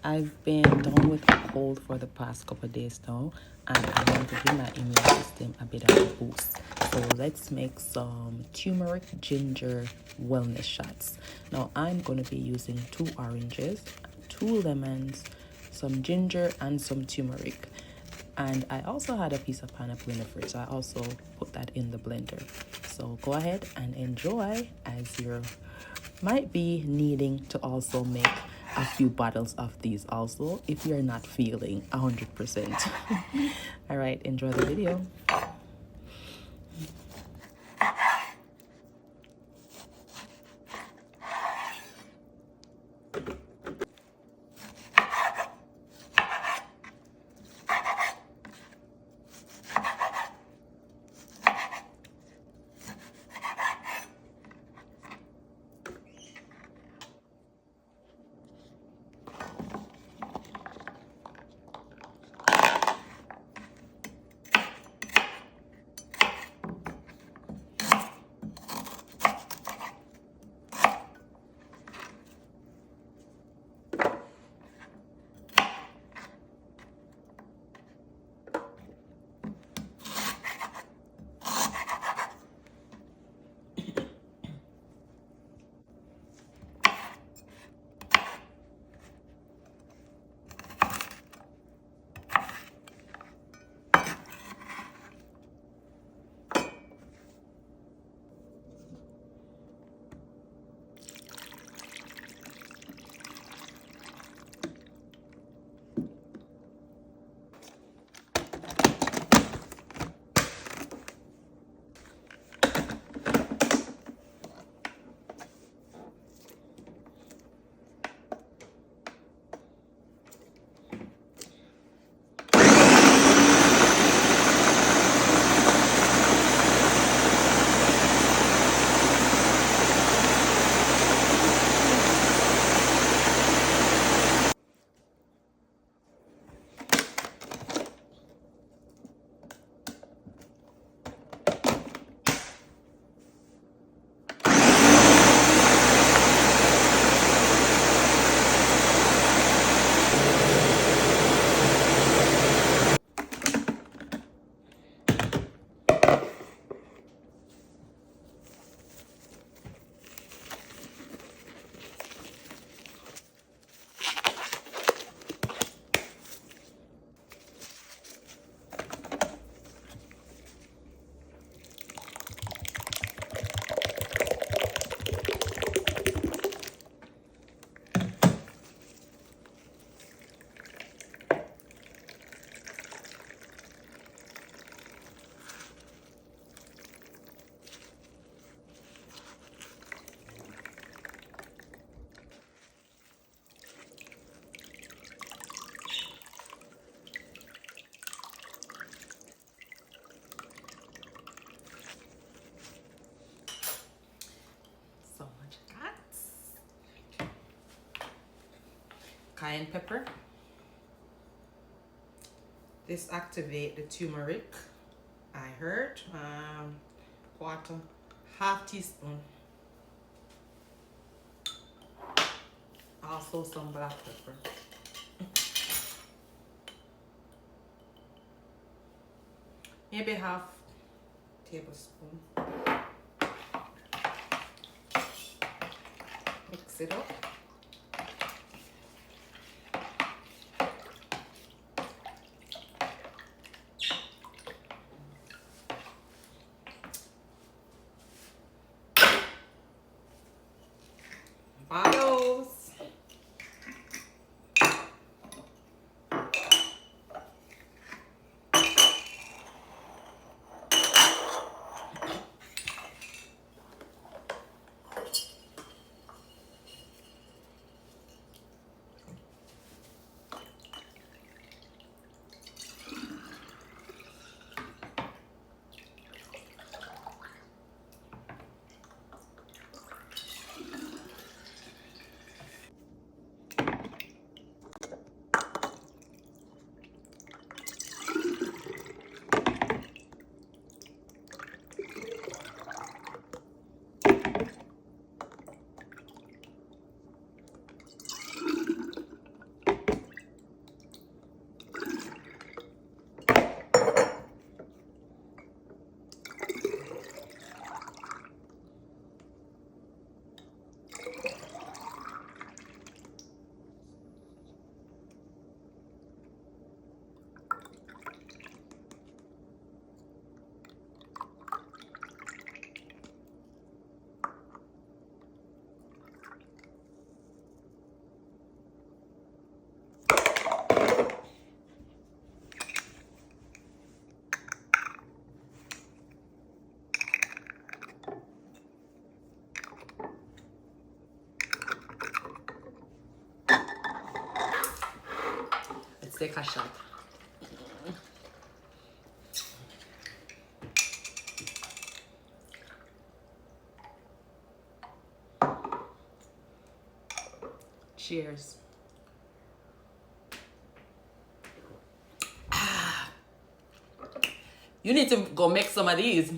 I've been down with a cold for the past couple of days now, and I want to give my immune system a bit of a boost. So let's make some turmeric ginger wellness shots. Now I'm going to be using 2 oranges, 2 lemons, some ginger, and some turmeric. And I also had a piece of pineapple in the fridge, so I also put that in the blender. So go ahead and enjoy, as you might be needing to also make a few bottles of these also if you're not feeling 100%. All right, enjoy the video. So much that. Cayenne pepper. This activate the turmeric. I heard quarter, half teaspoon. Also some black pepper. Maybe half tablespoon. Mix it up. Bottles. take a shot. Cheers. You need to go make some of these.